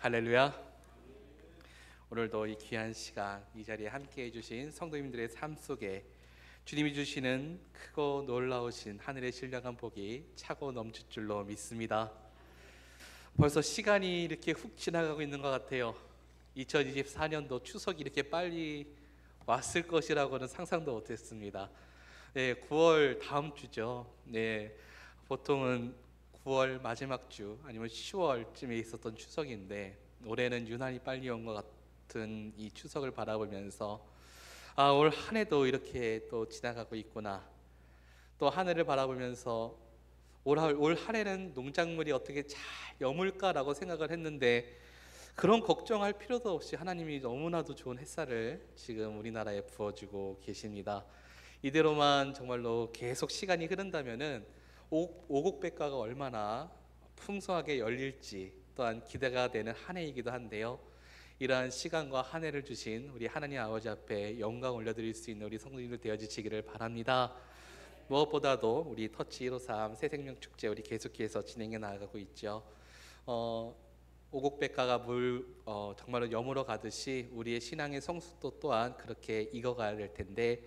할렐루야. 오늘도 이 귀한 시간 이 자리에 함께 해주신 성도님들의 삶 속에 주님이 주시는 크고 놀라우신 하늘의 신령한 복이 차고 넘칠 줄로 믿습니다. 벌써 시간이 이렇게 훅 지나가고 있는 것 같아요. 2024년도 추석이 이렇게 빨리 왔을 것이라고는 상상도 못했습니다. 9월 다음 주죠. 보통은 9월 마지막 주 아니면 10월쯤에 있었던 추석인데 올해는 유난히 빨리 온 것 같은 이 추석을 바라보면서 올 한 해도 이렇게 또 지나가고 있구나. 또 하늘을 바라보면서 올 한 해는 농작물이 어떻게 잘 여물까라고 생각을 했는데 그런 걱정할 필요도 없이 하나님이 너무나도 좋은 햇살을 지금 우리나라에 부어주고 계십니다. 이대로만 정말로 계속 시간이 흐른다면은 오곡백과가 얼마나 풍성하게 열릴지 또한 기대가 되는 한 해이기도 한데요. 이러한 시간과 한 해를 주신 우리 하나님 아버지 앞에 영광 올려드릴 수 있는 우리 성도님들 되어주시기를 바랍니다. 무엇보다도 우리 터치 153 새생명축제 우리 계속해서 진행해 나가고 있죠. 오곡백과가 정말로 여물어 가듯이 우리의 신앙의 성숙도 또한 그렇게 익어가야 될 텐데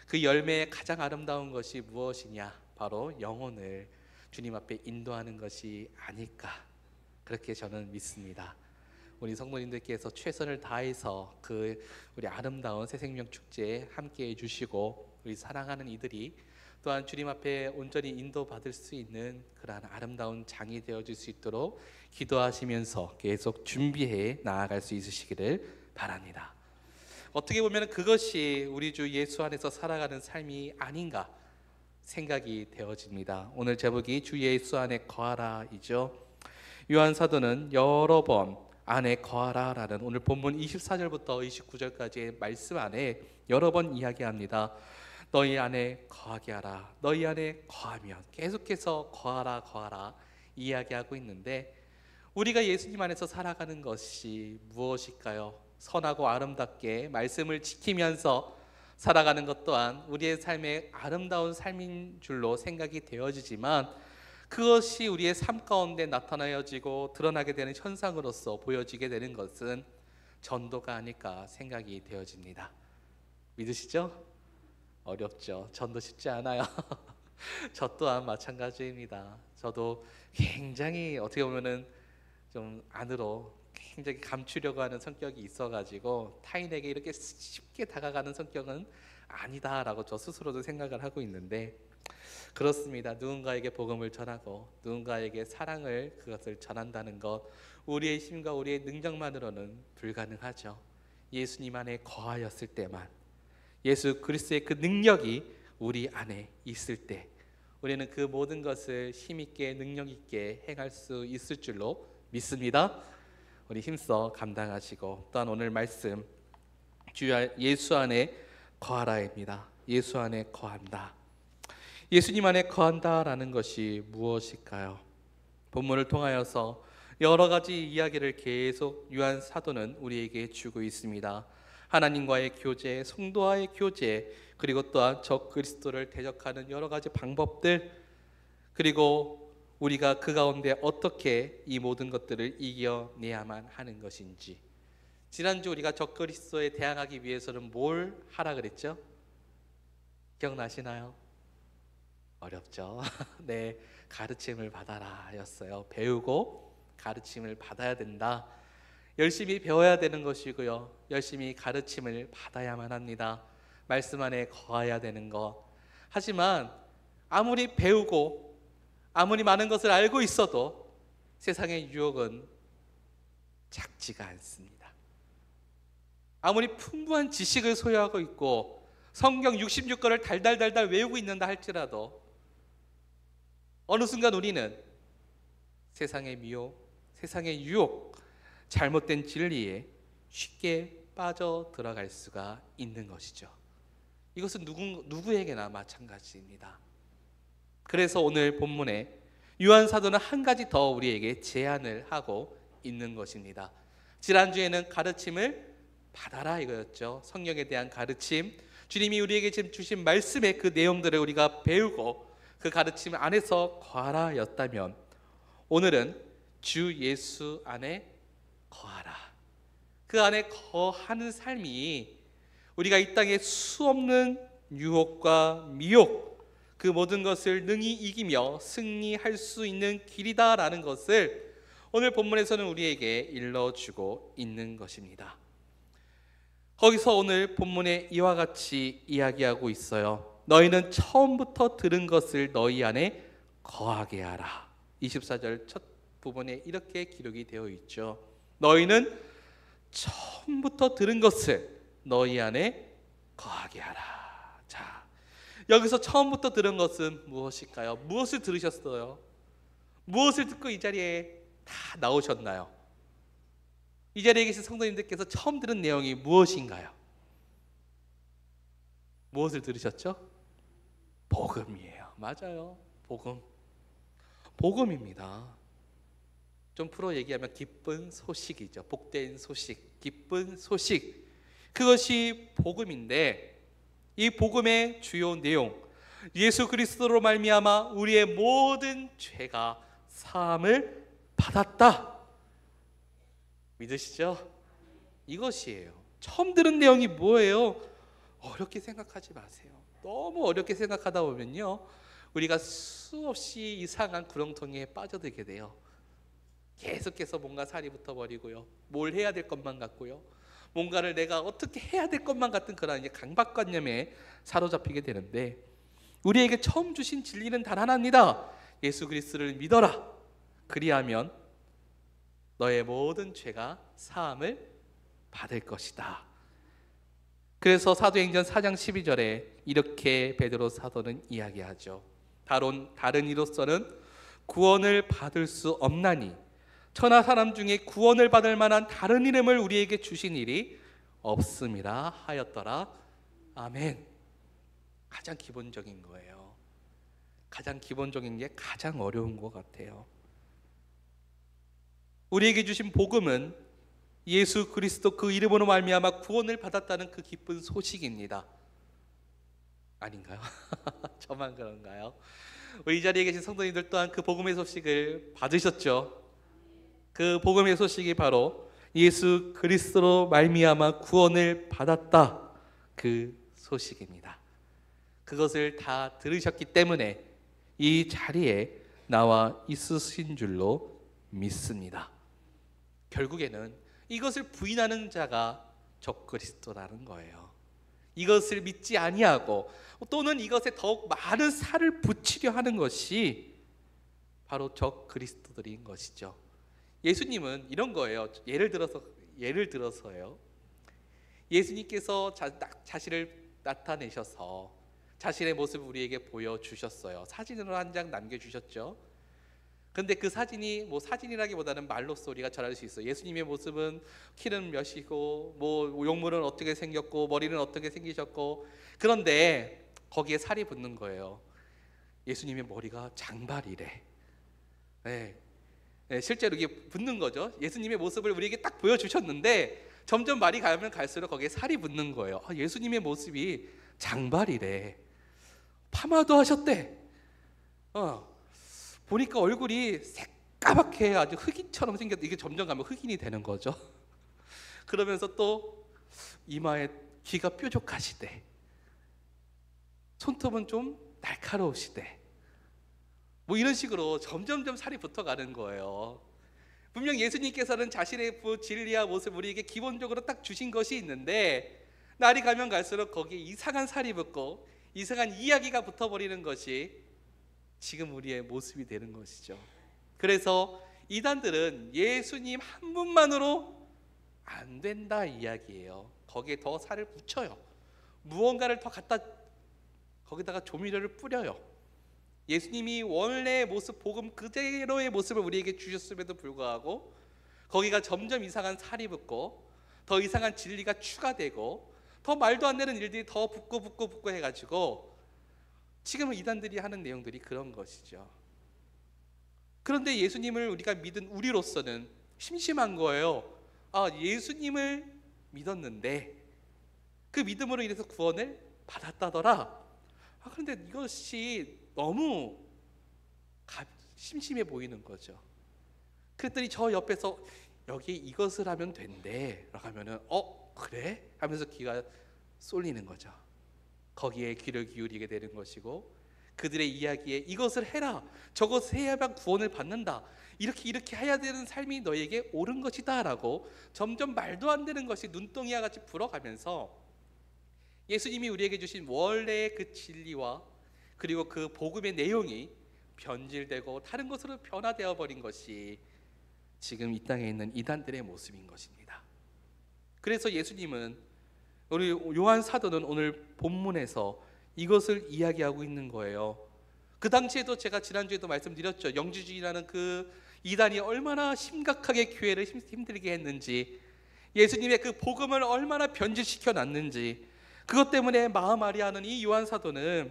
그 열매의 가장 아름다운 것이 무엇이냐? 바로 영혼을 주님 앞에 인도하는 것이 아닐까, 그렇게 저는 믿습니다. 우리 성도님들께서 최선을 다해서 우리 아름다운 새생명 축제에 함께해 주시고 우리 사랑하는 이들이 또한 주님 앞에 온전히 인도받을 수 있는 그러한 아름다운 장이 되어줄 수 있도록 기도하시면서 계속 준비해 나아갈 수 있으시기를 바랍니다. 어떻게 보면 그것이 우리 주 예수 안에서 살아가는 삶이 아닌가 생각이 되어집니다. 오늘 제목이 주 예수 안에 거하라이죠. 요한 사도는 여러 번 안에 거하라라는 오늘 본문 24절부터 29절까지의 말씀 안에 여러 번 이야기합니다. 너희 안에 거하게 하라. 너희 안에 거하면 계속해서 거하라 이야기하고 있는데 우리가 예수님 안에서 살아가는 것이 무엇일까요? 선하고 아름답게 말씀을 지키면서 살아가는 것 또한 우리의 삶의 아름다운 삶인 줄로 생각이 되어지지만 그것이 우리의 삶 가운데 나타나여지고 드러나게 되는 현상으로서 보여지게 되는 것은 전도가 아닐까 생각이 되어집니다. 믿으시죠? 어렵죠. 전도 쉽지 않아요. 저 또한 마찬가지입니다. 저도 굉장히 어떻게 보면은 좀 안으로 굉장히 감추려고 하는 성격이 있어가지고 타인에게 이렇게 쉽게 다가가는 성격은 아니다라고 저 스스로도 생각을 하고 있는데 그렇습니다. 누군가에게 복음을 전하고 누군가에게 사랑을 그것을 전한다는 것 우리의 힘과 우리의 능력만으로는 불가능하죠. 예수님 안에 거하였을 때만, 예수 그리스도의 그 능력이 우리 안에 있을 때 우리는 그 모든 것을 힘있게 능력있게 행할 수 있을 줄로 믿습니다. 우리 힘써 감당하시고 또한 오늘 말씀 주 예수 안에 거하라입니다. 예수 안에 거한다. 예수님 안에 거한다라는 것이 무엇일까요? 본문을 통하여서 여러 가지 이야기를 계속 요한 사도는 우리에게 주고 있습니다. 하나님과의 교제, 성도와의 교제, 그리고 또한 적 그리스도를 대적하는 여러 가지 방법들, 그리고 우리가 그 가운데 어떻게 이 모든 것들을 이겨내야만 하는 것인지. 지난주 우리가 적 그리스도에 대항하기 위해서는 뭘 하라 그랬죠? 기억나시나요? 어렵죠? 네, 가르침을 받아라 였어요. 배우고 가르침을 받아야 된다. 열심히 배워야 되는 것이고요, 열심히 가르침을 받아야만 합니다. 말씀 안에 거해야 되는 것. 하지만 아무리 배우고 아무리 많은 것을 알고 있어도 세상의 유혹은 작지가 않습니다. 아무리 풍부한 지식을 소유하고 있고 성경 66권을 달달달달 외우고 있는다 할지라도 어느 순간 우리는 세상의 미혹, 세상의 유혹, 잘못된 진리에 쉽게 빠져 들어갈 수가 있는 것이죠. 이것은 누구에게나 마찬가지입니다. 그래서 오늘 본문에 요한 사도는 한 가지 더 우리에게 제안을 하고 있는 것입니다. 지난주에는 가르침을 받아라 이거였죠. 성령에 대한 가르침, 주님이 우리에게 지금 주신 말씀의 그 내용들을 우리가 배우고 그 가르침 안에서 거하라 였다면 오늘은 주 예수 안에 거하라. 그 안에 거하는 삶이 우리가 이 땅에 수없는 유혹과 미혹, 그 모든 것을 능히 이기며 승리할 수 있는 길이다라는 것을 오늘 본문에서는 우리에게 일러주고 있는 것입니다. 거기서 오늘 본문에 이와 같이 이야기하고 있어요. 너희는 처음부터 들은 것을 너희 안에 거하게 하라. 24절 첫 부분에 이렇게 기록이 되어 있죠. 너희는 처음부터 들은 것을 너희 안에 거하게 하라. 자, 여기서 처음부터 들은 것은 무엇일까요? 무엇을 들으셨어요? 무엇을 듣고 이 자리에 다 나오셨나요? 이 자리에 계신 성도님들께서 처음 들은 내용이 무엇인가요? 무엇을 들으셨죠? 복음이에요. 맞아요. 복음. 복음입니다. 좀 풀어 얘기하면 기쁜 소식이죠. 복된 소식, 기쁜 소식. 그것이 복음인데 이 복음의 주요 내용, 예수 그리스도로 말미암아 우리의 모든 죄가 사함을 받았다. 믿으시죠? 이것이에요. 처음 들은 내용이 뭐예요? 어렵게 생각하지 마세요. 너무 어렵게 생각하다 보면요, 우리가 수없이 이상한 구렁텅이에 빠져들게 돼요. 계속해서 뭔가 살이 붙어버리고요, 뭘 해야 될 것만 같고요, 뭔가를 내가 어떻게 해야 될 것만 같은 그런 강박관념에 사로잡히게 되는데, 우리에게 처음 주신 진리는 단 하나입니다. 예수 그리스도를 믿어라. 그리하면 너의 모든 죄가 사함을 받을 것이다. 그래서 사도행전 4장 12절에 이렇게 베드로 사도는 이야기하죠. 다른 이로서는 구원을 받을 수 없나니 천하 사람 중에 구원을 받을 만한 다른 이름을 우리에게 주신 일이 없음이라 하였더라. 아멘. 가장 기본적인 거예요. 가장 기본적인 게 가장 어려운 것 같아요. 우리에게 주신 복음은 예수 그리스도 그 이름으로 말미암아 구원을 받았다는 그 기쁜 소식입니다. 아닌가요? 저만 그런가요? 우리 이 자리에 계신 성도님들 또한 그 복음의 소식을 받으셨죠? 그 복음의 소식이 바로 예수 그리스도로 말미암아 구원을 받았다, 그 소식입니다. 그것을 다 들으셨기 때문에 이 자리에 나와 있으신 줄로 믿습니다. 결국에는 이것을 부인하는 자가 적그리스도라는 거예요. 이것을 믿지 아니하고 또는 이것에 더욱 많은 살을 붙이려 하는 것이 바로 적그리스도들인 것이죠. 예수님은 이런 거예요. 예를 들어서요, 예수님께서 자신을 나타내셔서 자신의 모습을 우리에게 보여주셨어요. 사진으로 한 장 남겨주셨죠. 근데 그 사진이 뭐 사진이라기보다는 말로써 우리가 잘 알 수 있어요. 예수님의 모습은 키는 몇이고, 뭐 용물은 어떻게 생겼고, 머리는 어떻게 생기셨고, 그런데 거기에 살이 붙는 거예요. 예수님의 머리가 장발이래. 네, 실제로 이게 붙는 거죠. 예수님의 모습을 우리에게 딱 보여주셨는데 점점 말이 가면 갈수록 거기에 살이 붙는 거예요. 예수님의 모습이 장발이래. 파마도 하셨대. 보니까 얼굴이 새까맣게 아주 흑인처럼 생겼다. 이게 점점 가면 흑인이 되는 거죠. 그러면서 또 이마에 귀가 뾰족하시대. 손톱은 좀 날카로우시대. 뭐 이런 식으로 점점점 살이 붙어가는 거예요. 분명 예수님께서는 자신의 진리와 모습 우리에게 기본적으로 딱 주신 것이 있는데, 날이 가면 갈수록 거기에 이상한 살이 붙고 이상한 이야기가 붙어버리는 것이 지금 우리의 모습이 되는 것이죠. 그래서 이단들은 예수님 한 분만으로 안 된다 이야기예요. 거기에 더 살을 붙여요. 무언가를 더 갖다 거기다가 조미료를 뿌려요. 예수님이 원래의 모습, 복음 그대로의 모습을 우리에게 주셨음에도 불구하고 거기가 점점 이상한 살이 붙고 더 이상한 진리가 추가되고 더 말도 안 되는 일들이 더 붙고 해가지고 지금은 이단들이 하는 내용들이 그런 것이죠. 그런데 예수님을 우리가 믿은 우리로서는 심심한 거예요. 예수님을 믿었는데 그 믿음으로 인해서 구원을 받았다더라. 그런데 이것이 너무 심심해 보이는 거죠. 그랬더니 저 옆에서 여기 이것을 하면 된대 라고 하면은 그래? 하면서 귀가 쏠리는 거죠. 거기에 귀를 기울이게 되는 것이고, 그들의 이야기에 이것을 해라, 저것을 해야만 구원을 받는다, 이렇게 해야 되는 삶이 너에게 옳은 것이다 라고 점점 말도 안 되는 것이 눈덩이와 같이 불어가면서 예수님이 우리에게 주신 원래의 그 진리와 그리고 그 복음의 내용이 변질되고 다른 것으로 변화되어 버린 것이 지금 이 땅에 있는 이단들의 모습인 것입니다. 그래서 예수님은, 우리 요한 사도는 오늘 본문에서 이것을 이야기하고 있는 거예요. 그 당시에도 제가 지난주에도 말씀드렸죠. 영지주의라는 그 이단이 얼마나 심각하게 교회를 힘들게 했는지, 예수님의 그 복음을 얼마나 변질시켜 놨는지, 그것 때문에 마하마리아는 이 요한 사도는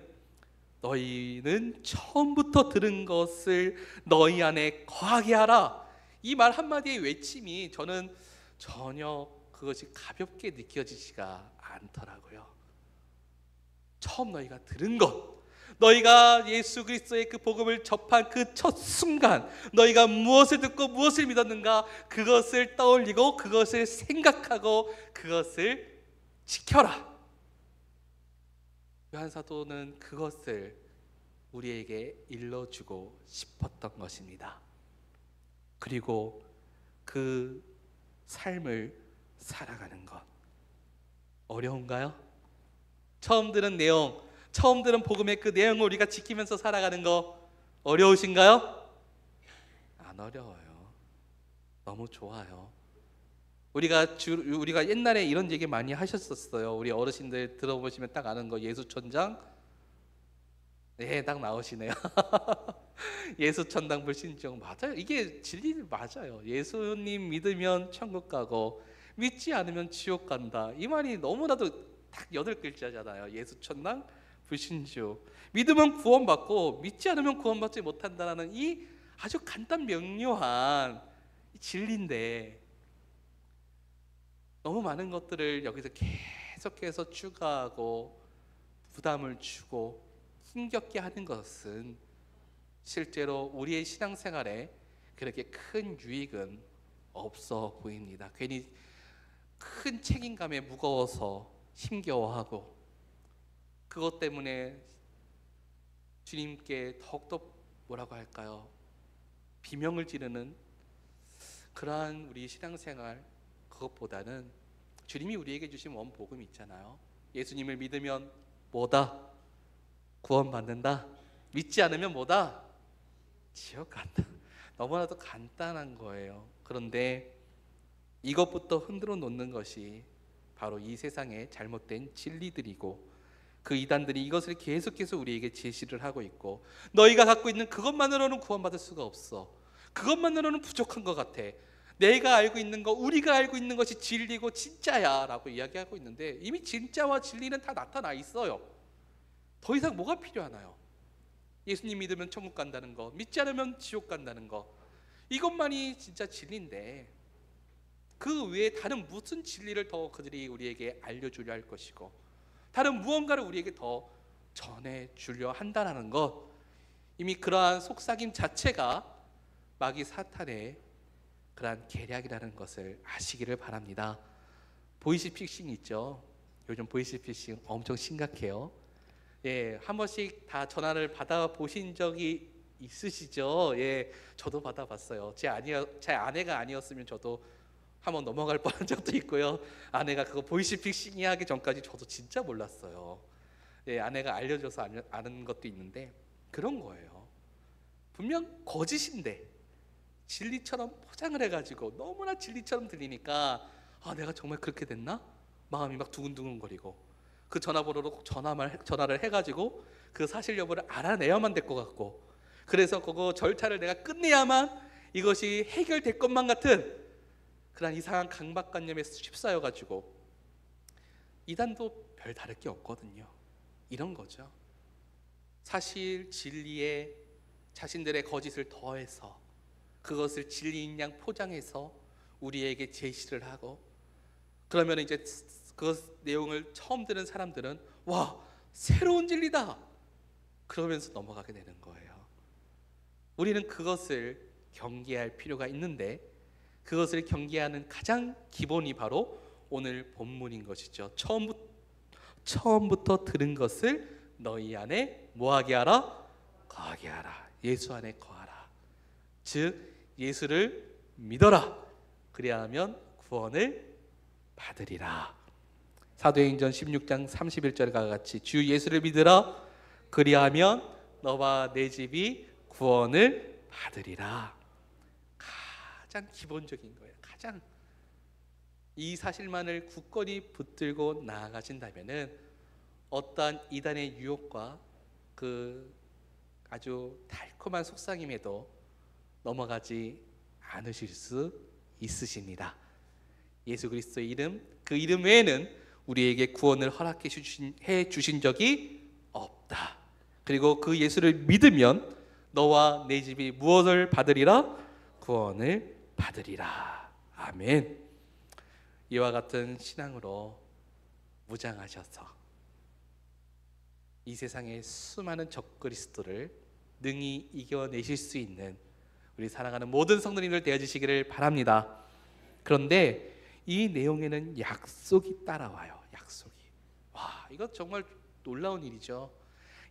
너희는 처음부터 들은 것을 너희 안에 거하게 하라, 이 말 한마디의 외침이 저는 전혀 그것이 가볍게 느껴지지가 않더라고요. 처음 너희가 들은 것, 너희가 예수 그리스도의 그 복음을 접한 그 첫 순간 너희가 무엇을 듣고 무엇을 믿었는가, 그것을 떠올리고 그것을 생각하고 그것을 지켜라. 요한 사도는 그것을 우리에게 일러주고 싶었던 것입니다. 그리고 그 삶을 살아가는 것 어려운가요? 처음 들은 내용, 처음 들은 복음의 그 내용을 우리가 지키면서 살아가는 거 어려우신가요? 안 어려워요. 너무 좋아요. 우리가 옛날에 이런 얘기 많이 하셨었어요. 우리 어르신들 들어보시면 딱 아는 거, 예수천당. 네, 딱 나오시네요. 예수천당 불신종 맞아요. 이게 진리 맞아요. 예수님 믿으면 천국 가고 믿지 않으면 지옥 간다. 이 말이 너무나도 딱 8글자잖아요. 예수천당 불신주. 믿으면 구원받고 믿지 않으면 구원받지 못한다는 이 아주 간단 명료한 진리인데, 너무 많은 것들을 여기서 계속해서 추가하고 부담을 주고 힘겹게 하는 것은 실제로 우리의 신앙생활에 그렇게 큰 유익은 없어 보입니다. 괜히 큰 책임감에 무거워서 힘겨워하고, 그것 때문에 주님께 더욱더 뭐라고 할까요? 비명을 지르는 그러한 우리 신앙생활, 그것보다는 주님이 우리에게 주신 원복음 있잖아요. 예수님을 믿으면 뭐다? 구원받는다. 믿지 않으면 뭐다? 지옥 간다. 너무나도 간단한 거예요. 그런데 이것부터 흔들어 놓는 것이 바로 이 세상의 잘못된 진리들이고, 그 이단들이 이것을 계속해서 우리에게 제시를 하고 있고, 너희가 갖고 있는 그것만으로는 구원받을 수가 없어, 그것만으로는 부족한 것 같아, 내가 알고 있는 거, 우리가 알고 있는 것이 진리고 진짜야 라고 이야기하고 있는데, 이미 진짜와 진리는 다 나타나 있어요. 더 이상 뭐가 필요하나요? 예수님 믿으면 천국 간다는 거, 믿지 않으면 지옥 간다는 거, 이것만이 진짜 진리인데 그 외에 다른 무슨 진리를 더 그들이 우리에게 알려주려 할 것이고, 다른 무언가를 우리에게 더 전해주려 한다는 것, 이미 그러한 속삭임 자체가 마귀 사탄의 그러한 계략이라는 것을 아시기를 바랍니다. 보이스피싱 있죠. 요즘 보이스피싱 엄청 심각해요. 예, 한 번씩 다 전화를 받아보신 적이 있으시죠? 예, 저도 받아봤어요. 제 아내가 아니었으면 저도 한번 넘어갈 뻔한 적도 있고요. 아내가 그거 보이스피싱이 하기 전까지 저도 진짜 몰랐어요. 예, 아내가 알려줘서 아는 것도 있는데, 그런 거예요. 분명 거짓인데 진리처럼 포장을 해가지고 너무나 진리처럼 들리니까, 아, 내가 정말 그렇게 됐나? 마음이 막 두근두근거리고, 그 전화번호로 전화를 해가지고 그 사실 여부를 알아내야만 될 것 같고, 그래서 그거 절차를 내가 끝내야만 이것이 해결될 것만 같은 그런 이상한 강박관념에 휩싸여가지고, 이단도 별 다를 게 없거든요. 이런 거죠. 사실 진리에 자신들의 거짓을 더해서 그것을 진리인 양 포장해서 우리에게 제시를 하고, 그러면 이제 그 내용을 처음 듣는 사람들은 와, 새로운 진리다, 그러면서 넘어가게 되는 거예요. 우리는 그것을 경계할 필요가 있는데, 그것을 경계하는 가장 기본이 바로 오늘 본문인 것이죠. 처음부터 들은 것을 너희 안에 뭐하게 하라? 거하게 하라. 예수 안에 거하라. 즉 예수를 믿어라. 그래야 하면 구원을 받으리라. 사도행전 16장 31절과 같이 주 예수를 믿으라. 그리하면 너와 내 집이 구원을 받으리라. 가장 기본적인 거예요. 가장 이 사실만을 굳건히 붙들고 나아가신다면은 어떠한 이단의 유혹과 그 아주 달콤한 속삭임에도 넘어가지 않으실 수 있으십니다. 예수 그리스도의 이름, 그 이름 외에는 우리에게 구원을 허락해 주신 적이 없다. 그리고 그 예수를 믿으면 너와 내 집이 무엇을 받으리라? 구원을 받으리라. 아멘. 이와 같은 신앙으로 무장하셔서 이 세상의 수많은 적그리스도를 능히 이겨내실 수 있는 우리 사랑하는 모든 성도님들 되어주시기를 바랍니다. 그런데 이 내용에는 약속이 따라와요. 약속이. 와, 이거 정말 놀라운 일이죠.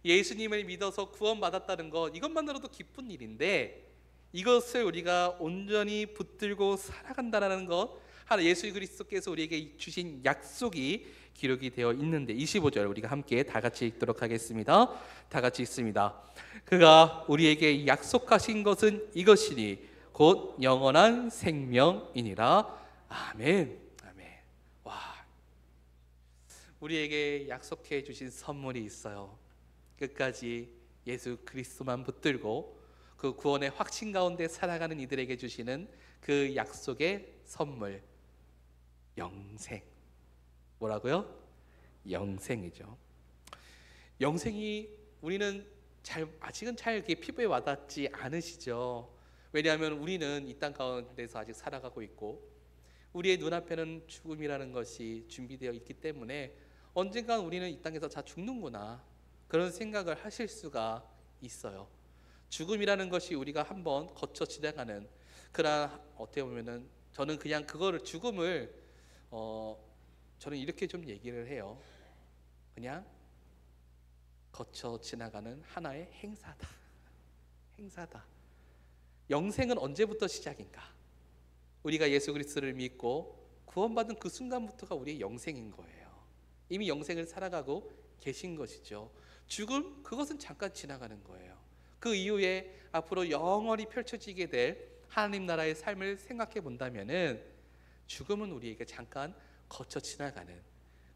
예수님을 믿어서 구원받았다는 것, 이것만으로도 기쁜 일인데 이것을 우리가 온전히 붙들고 살아간다는 것, 하나 예수 그리스도께서 우리에게 주신 약속이 기록이 되어 있는데 25절 우리가 함께 다 같이 읽도록 하겠습니다. 다 같이 읽습니다. 그가 우리에게 약속하신 것은 이것이니 곧 영원한 생명이니라. 아멘. 아멘. 와, 우리에게 약속해 주신 선물이 있어요. 끝까지 예수 그리스도만 붙들고 그 구원의 확신 가운데 살아가는 이들에게 주시는 그 약속의 선물, 영생. 뭐라고요? 영생이죠. 영생이 우리는 아직은 잘 이렇게 피부에 와닿지 않으시죠. 왜냐하면 우리는 이 땅 가운데서 아직 살아가고 있고 우리의 눈앞에는 죽음이라는 것이 준비되어 있기 때문에 언젠간 우리는 이 땅에서 다 죽는구나, 그런 생각을 하실 수가 있어요. 죽음이라는 것이 우리가 한번 거쳐 지나가는 그런, 어떻게 보면은 저는 그냥 그거를 죽음을 저는 이렇게 좀 얘기를 해요. 그냥 거쳐 지나가는 하나의 행사다. 행사다. 영생은 언제부터 시작인가? 우리가 예수 그리스도를 믿고 구원받은 그 순간부터가 우리의 영생인 거예요. 이미 영생을 살아가고 계신 것이죠. 죽음, 그것은 잠깐 지나가는 거예요. 그 이후에 앞으로 영원히 펼쳐지게 될 하나님 나라의 삶을 생각해 본다면은 죽음은 우리에게 잠깐 거쳐 지나가는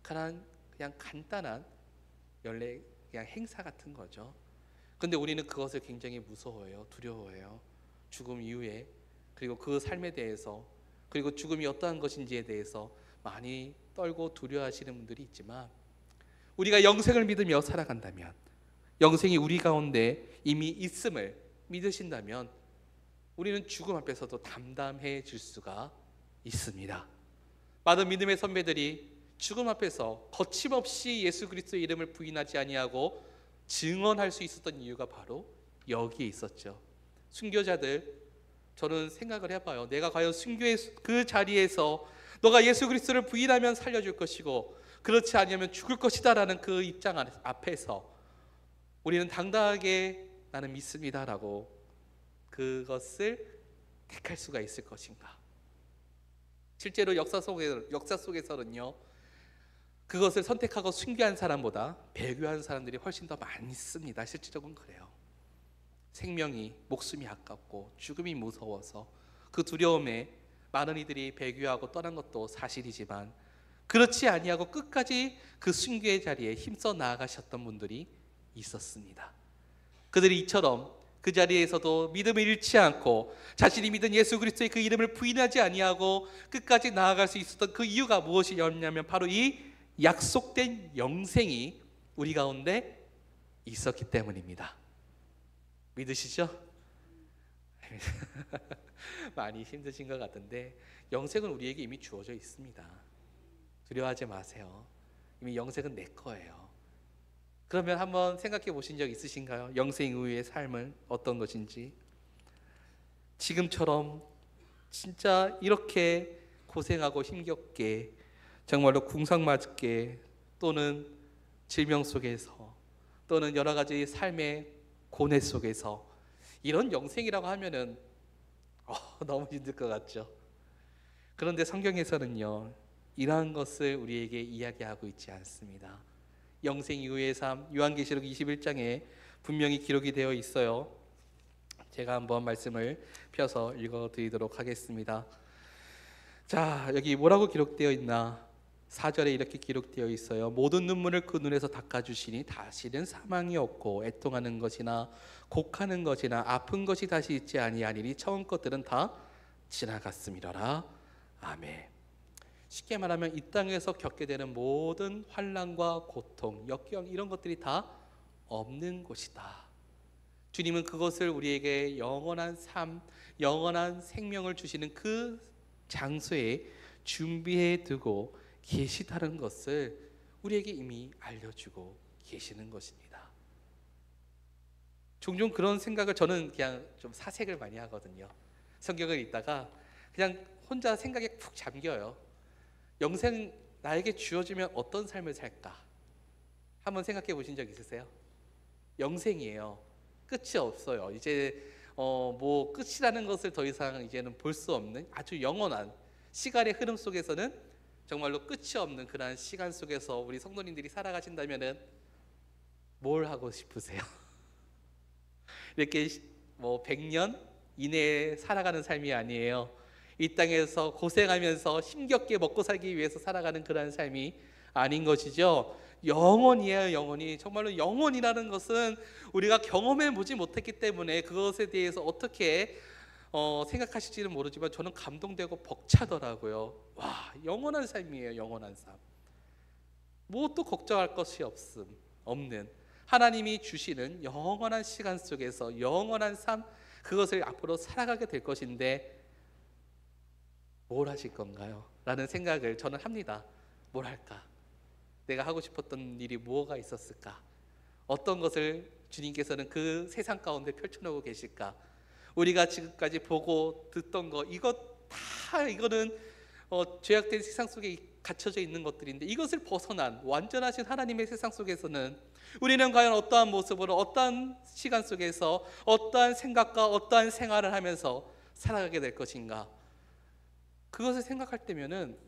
그냥 간단한 연례, 그냥 행사 같은 거죠. 근데 우리는 그것을 굉장히 무서워해요. 두려워해요. 죽음 이후에, 그리고 그 삶에 대해서, 그리고 죽음이 어떠한 것인지에 대해서 많이 떨고 두려워하시는 분들이 있지만 우리가 영생을 믿으며 살아간다면, 영생이 우리 가운데 이미 있음을 믿으신다면 우리는 죽음 앞에서도 담담해질 수가 있습니다. 많은 믿음의 선배들이 죽음 앞에서 거침없이 예수 그리스도의 이름을 부인하지 아니하고 증언할 수 있었던 이유가 바로 여기에 있었죠. 순교자들, 저는 생각을 해봐요. 내가 과연 순교의 그 자리에서 너가 예수 그리스도를 부인하면 살려줄 것이고 그렇지 않으면 죽을 것이다 라는 그 입장 앞에서 우리는 당당하게 나는 믿습니다라고 그것을 택할 수가 있을 것인가? 실제로 역사 속에서는요, 그것을 선택하고 순교한 사람보다 배교한 사람들이 훨씬 더 많습니다. 실질적으로 그래요. 생명이, 목숨이 아깝고 죽음이 무서워서 그 두려움에 많은 이들이 배교하고 떠난 것도 사실이지만 그렇지 아니하고 끝까지 그 순교의 자리에 힘써 나아가셨던 분들이 있었습니다. 그들이 이처럼 그 자리에서도 믿음을 잃지 않고 자신이 믿은 예수 그리스도의 그 이름을 부인하지 아니하고 끝까지 나아갈 수 있었던 그 이유가 무엇이었냐면 바로 이 약속된 영생이 우리 가운데 있었기 때문입니다. 믿으시죠? 많이 힘드신 것 같은데 영생은 우리에게 이미 주어져 있습니다. 두려워하지 마세요. 이미 영생은 내 거예요. 그러면 한번 생각해 보신 적 있으신가요? 영생 이후의 삶은 어떤 것인지. 지금처럼 진짜 이렇게 고생하고 힘겹게 정말로 궁상맞게 또는 질병 속에서 또는 여러 가지 삶의 고뇌 속에서 이런 영생이라고 하면은 너무 힘들 것 같죠. 그런데 성경에서는요, 이러한 것을 우리에게 이야기하고 있지 않습니다. 영생 이후의 삶, 요한계시록 21장에 분명히 기록이 되어 있어요. 제가 한번 말씀을 펴서 읽어드리도록 하겠습니다. 자, 여기 뭐라고 기록되어 있나? 4절에 이렇게 기록되어 있어요. 모든 눈물을 그 눈에서 닦아주시니 다시는 사망이 없고 애통하는 것이나 곡하는 것이나 아픈 것이 다시 있지 아니하니니 처음 것들은 다 지나갔음이로라. 아멘. 쉽게 말하면 이 땅에서 겪게 되는 모든 환난과 고통, 역경 이런 것들이 다 없는 곳이다. 주님은 그것을 우리에게 영원한 삶, 영원한 생명을 주시는 그 장소에 준비해 두고 계시다는 것을 우리에게 이미 알려주고 계시는 것입니다. 종종 그런 생각을 저는 그냥 좀 사색을 많이 하거든요. 성경을 읽다가 그냥 혼자 생각에 푹 잠겨요. 영생 나에게 주어지면 어떤 삶을 살까? 한번 생각해 보신 적 있으세요? 영생이에요. 끝이 없어요. 이제 뭐 끝이라는 것을 더 이상 이제는 볼 수 없는 아주 영원한 시간의 흐름 속에서는 정말로 끝이 없는 그러한 시간 속에서 우리 성도님들이 살아가신다면은 뭘 하고 싶으세요? 이렇게 뭐 100년 이내에 살아가는 삶이 아니에요. 이 땅에서 고생하면서 힘겹게 먹고 살기 위해서 살아가는 그러한 삶이 아닌 것이죠. 영원이에요. 영원히. 정말로 영원이라는 것은 우리가 경험해 보지 못했기 때문에 그것에 대해서 어떻게 생각하실지는 모르지만 저는 감동되고 벅차더라고요. 와, 영원한 삶이에요. 영원한 삶. 무엇도 걱정할 것이 없는 하나님이 주시는 영원한 시간 속에서 영원한 삶, 그것을 앞으로 살아가게 될 것인데 뭘 하실 건가요? 라는 생각을 저는 합니다. 뭘 할까? 내가 하고 싶었던 일이 뭐가 있었을까? 어떤 것을 주님께서는 그 세상 가운데 펼쳐놓고 계실까? 우리가 지금까지 보고 듣던 거 이거는 죄악된 세상 속에 갇혀져 있는 것들인데 이것을 벗어난 완전하신 하나님의 세상 속에서는 우리는 과연 어떠한 모습으로 어떠한 시간 속에서 어떠한 생각과 어떠한 생활을 하면서 살아가게 될 것인가? 그것을 생각할 때면은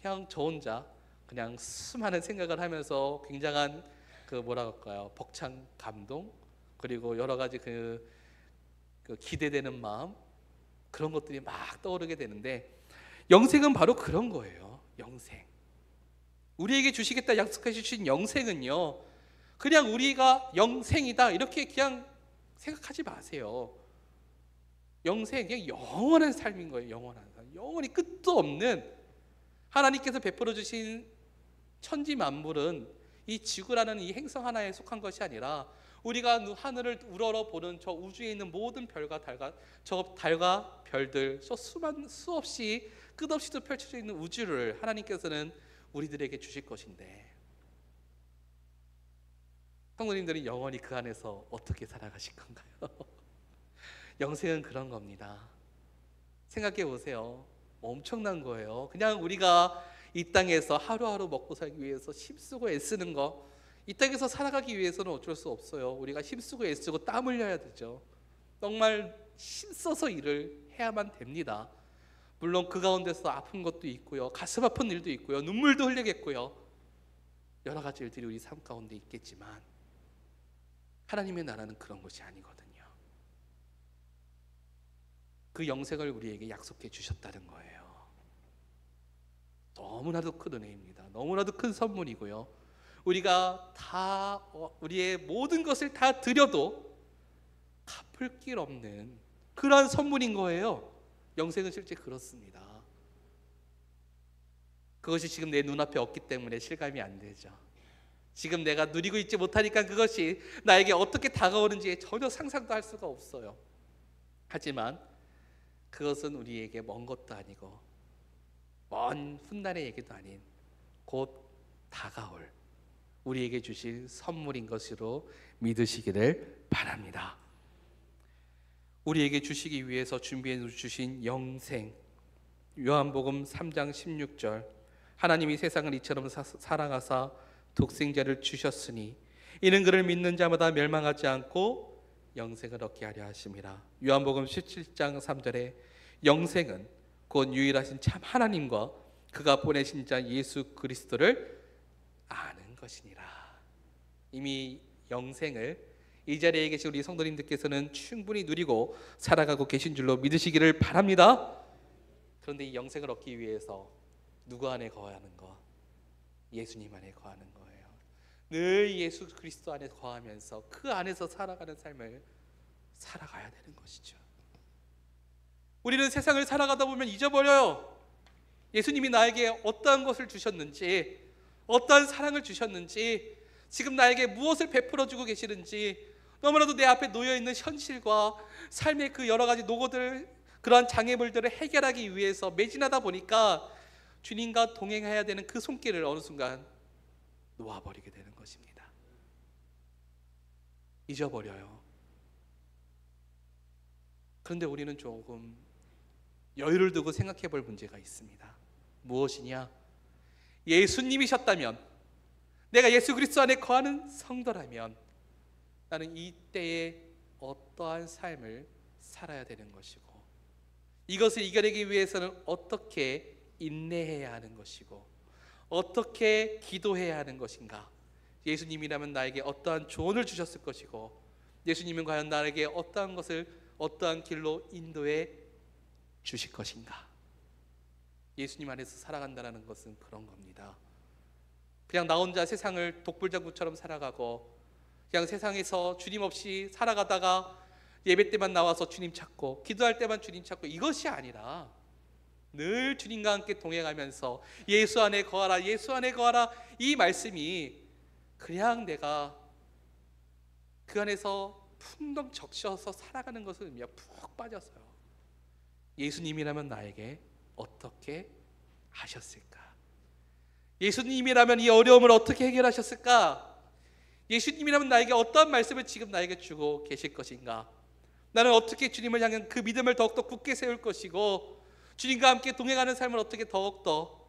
그냥 저 혼자 그냥 수많은 생각을 하면서 굉장한 그 뭐라 할까요? 벅찬 감동 그리고 여러 가지 그 기대되는 마음 그런 것들이 막 떠오르게 되는데 영생은 바로 그런 거예요. 영생. 우리에게 주시겠다 약속해 주신 영생은요. 그냥 우리가 영생이다 이렇게 그냥 생각하지 마세요. 영생 그냥 영원한 삶인 거예요. 영원한 삶. 영원히 끝도 없는 하나님께서 베풀어 주신 천지 만물은 이 지구라는 이 행성 하나에 속한 것이 아니라 우리가 하늘을 우러러 보는 저 우주에 있는 모든 별과 별들 저 수없이 끝없이도 펼쳐져 있는 우주를 하나님께서는 우리들에게 주실 것인데 성도님들은 영원히 그 안에서 어떻게 살아가실 건가요? 영생은 그런 겁니다. 생각해 보세요. 엄청난 거예요. 그냥 우리가 이 땅에서 하루하루 먹고 살기 위해서 힘쓰고 애쓰는 거, 이 땅에서 살아가기 위해서는 어쩔 수 없어요. 우리가 힘쓰고 애쓰고 땀 흘려야 되죠. 정말 힘써서 일을 해야만 됩니다. 물론 그 가운데서 아픈 것도 있고요, 가슴 아픈 일도 있고요, 눈물도 흘리겠고요, 여러 가지 일들이 우리 삶 가운데 있겠지만 하나님의 나라는 그런 것이 아니거든요. 그 영생을 우리에게 약속해 주셨다는 거예요. 너무나도 큰 은혜입니다. 너무나도 큰 선물이고요. 우리가 다 우리의 모든 것을 다 드려도 갚을 길 없는 그러한 선물인 거예요. 영생은 실제 그렇습니다. 그것이 지금 내 눈앞에 없기 때문에 실감이 안 되죠. 지금 내가 누리고 있지 못하니까 그것이 나에게 어떻게 다가오는지 전혀 상상도 할 수가 없어요. 하지만 그것은 우리에게 먼 것도 아니고 먼 훗날의 얘기도 아닌 곧 다가올 우리에게 주실 선물인 것으로 믿으시기를 바랍니다. 우리에게 주시기 위해서 준비해 주신 영생. 요한복음 3장 16절, 하나님이 세상을 이처럼 사랑하사 독생자를 주셨으니 이는 그를 믿는 자마다 멸망하지 않고 영생을 얻게 하려 하심이라. 요한복음 17장 3절에 영생은 곧 유일하신 참 하나님과 그가 보내신 자 예수 그리스도를 아는 것이니라. 이미 영생을 이 자리에 계신 우리 성도님들께서는 충분히 누리고 살아가고 계신 줄로 믿으시기를 바랍니다. 그런데 이 영생을 얻기 위해서 누구 안에 거하는 거? 예수님 안에 거하는 거예요. 늘 예수 그리스도 안에 거하면서 그 안에서 살아가는 삶을 살아가야 되는 것이죠. 우리는 세상을 살아가다 보면 잊어버려요. 예수님이 나에게 어떠한 것을 주셨는지, 어떠한 사랑을 주셨는지, 지금 나에게 무엇을 베풀어 주고 계시는지, 너무나도 내 앞에 놓여있는 현실과 삶의 그 여러 가지 노고들, 그러한 장애물들을 해결하기 위해서 매진하다 보니까 주님과 동행해야 되는 그 손길을 어느 순간 놓아버리게 되는 것입니다. 잊어버려요. 그런데 우리는 조금 여유를 두고 생각해 볼 문제가 있습니다. 무엇이냐? 예수님이셨다면, 내가 예수 그리스도 안에 거하는 성도라면 나는 이때에 어떠한 삶을 살아야 되는 것이고, 이것을 이겨내기 위해서는 어떻게 인내해야 하는 것이고, 어떻게 기도해야 하는 것인가. 예수님이라면 나에게 어떠한 조언을 주셨을 것이고, 예수님은 과연 나에게 어떠한 것을 어떠한 길로 인도해 주실 것인가. 예수님 안에서 살아간다는 것은 그런 겁니다. 그냥 나 혼자 세상을 독불장군처럼 살아가고, 그냥 세상에서 주님 없이 살아가다가 예배 때만 나와서 주님 찾고, 기도할 때만 주님 찾고, 이것이 아니라 늘 주님과 함께 동행하면서 예수 안에 거하라, 예수 안에 거하라, 이 말씀이 그냥 내가 그 안에서 풍덩 적셔서 살아가는 것을 의미야. 푹 빠졌어요. 예수님이라면 나에게 어떻게 하셨을까? 예수님이라면 이 어려움을 어떻게 해결하셨을까? 예수님이라면 나에게 어떠한 말씀을 지금 나에게 주고 계실 것인가? 나는 어떻게 주님을 향한 그 믿음을 더욱더 굳게 세울 것이고, 주님과 함께 동행하는 삶을 어떻게 더욱더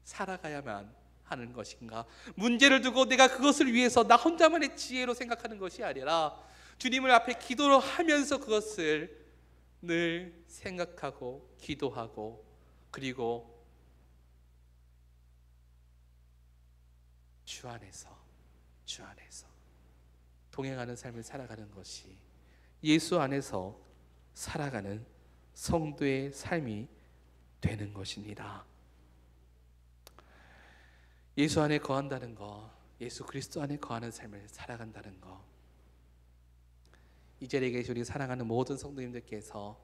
살아가야만 하는 것인가? 문제를 두고 내가 그것을 위해서 나 혼자만의 지혜로 생각하는 것이 아니라 주님을 앞에 기도를 하면서 그것을 늘 생각하고 기도하고, 그리고 주 안에서 동행하는 삶을 살아가는 것이 예수 안에서 살아가는 성도의 삶이 되는 것입니다. 예수 안에 거한다는 것, 예수 그리스도 안에 거하는 삶을 살아간다는 것, 이 자리에 계신 우리 사랑하는 모든 성도님들께서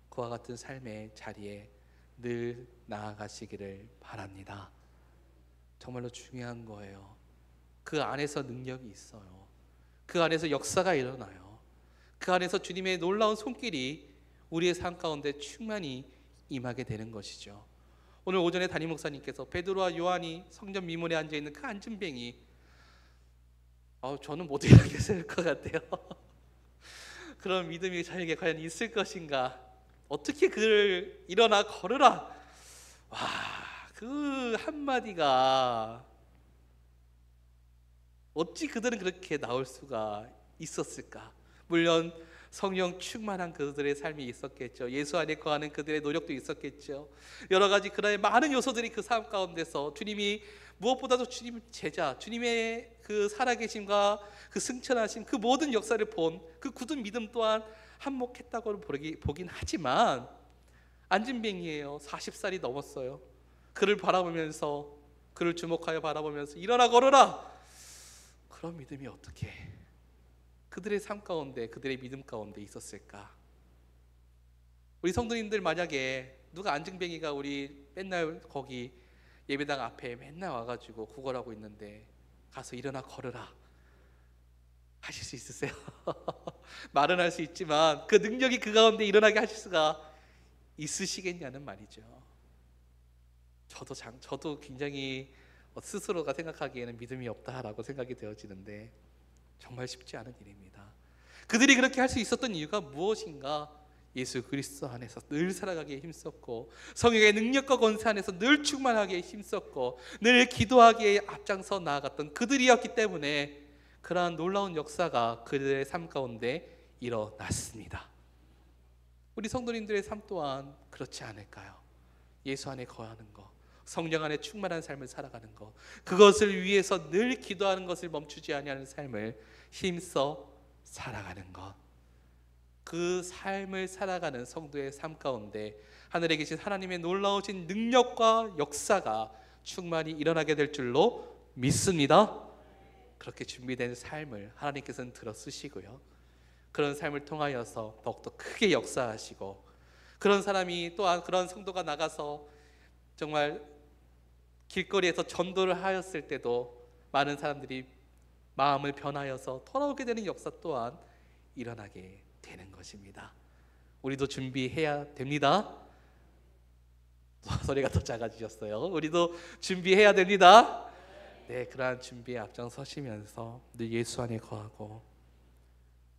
그와 같은 삶의 자리에 늘 나아가시기를 바랍니다. 정말로 중요한 거예요. 그 안에서 능력이 있어요. 그 안에서 역사가 일어나요. 그 안에서 주님의 놀라운 손길이 우리의 삶 가운데 충만히 임하게 되는 것이죠. 오늘 오전에 담임 목사님께서 베드로와 요한이 성전 미문에 앉아있는 그 안진뱅이, 저는 못 일어나겠을 것 같아요. 그런 믿음이 저에게 과연 있을 것인가? 어떻게 그를 일어나 걸으라, 와, 그 한마디가 어찌 그들은 그렇게 나올 수가 있었을까? 물론 성령 충만한 그들의 삶이 있었겠죠. 예수 안에 거하는 그들의 노력도 있었겠죠. 여러 가지 그런 많은 요소들이 그 삶 가운데서 주님이 무엇보다도 주님 제자, 주님의 그 살아계심과 그 승천하신 그 모든 역사를 본 그 굳은 믿음 또한 한몫했다고 보긴 하지만, 안진뱅이에요. 40살이 넘었어요. 그를 바라보면서, 그를 주목하여 바라보면서 일어나 걸어라, 그런 믿음이 어떻게 그들의 삶 가운데, 그들의 믿음 가운데 있었을까? 우리 성도님들 만약에 누가 안진뱅이가 우리 맨날 거기 예배당 앞에 맨날 와가지고 구걸하고 있는데 가서 일어나 걸으라 하실 수 있으세요? 말은 할 수 있지만 그 능력이 그 가운데 일어나게 하실 수가 있으시겠냐는 말이죠. 저도 굉장히 스스로가 생각하기에는 믿음이 없다라고 생각이 되어지는데 정말 쉽지 않은 일입니다. 그들이 그렇게 할 수 있었던 이유가 무엇인가? 예수 그리스도 안에서 늘 살아가기에 힘썼고, 성령의 능력과 권세 안에서 늘 충만하기에 힘썼고, 늘 기도하기에 앞장서 나아갔던 그들이었기 때문에 그러한 놀라운 역사가 그들의 삶 가운데 일어났습니다. 우리 성도님들의 삶 또한 그렇지 않을까요? 예수 안에 거하는 것, 성령 안에 충만한 삶을 살아가는 것, 그것을 위해서 늘 기도하는 것을 멈추지 아니하는 삶을 힘써 살아가는 것, 그 삶을 살아가는 성도의 삶 가운데 하늘에 계신 하나님의 놀라우신 능력과 역사가 충만히 일어나게 될 줄로 믿습니다. 그렇게 준비된 삶을 하나님께서는 들어 쓰시고요, 그런 삶을 통하여서 더욱더 크게 역사하시고, 그런 사람이 또한 그런 성도가 나가서 정말 길거리에서 전도를 하였을 때도 많은 사람들이 마음을 변하여서 돌아오게 되는 역사 또한 일어나게 되는 것입니다. 우리도 준비해야 됩니다. 소리가 더 작아지셨어요. 우리도 준비해야 됩니다. 네, 그러한 준비에 앞장서시면서 늘 예수 안에 거하고,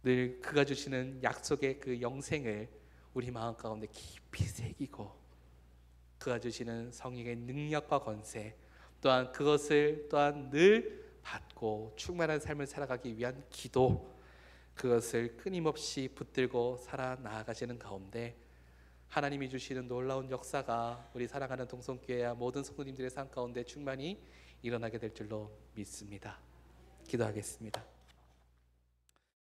늘 그가 주시는 약속의 그 영생을 우리 마음 가운데 깊이 새기고, 그가 주시는 성령의 능력과 권세 또한 그것을 또한 늘 받고 충만한 삶을 살아가기 위한 기도, 그것을 끊임없이 붙들고 살아 나아가시는 가운데 하나님이 주시는 놀라운 역사가 우리 사랑하는 동성교회와 모든 성도님들의 삶 가운데 충만히 일어나게 될 줄로 믿습니다. 기도하겠습니다.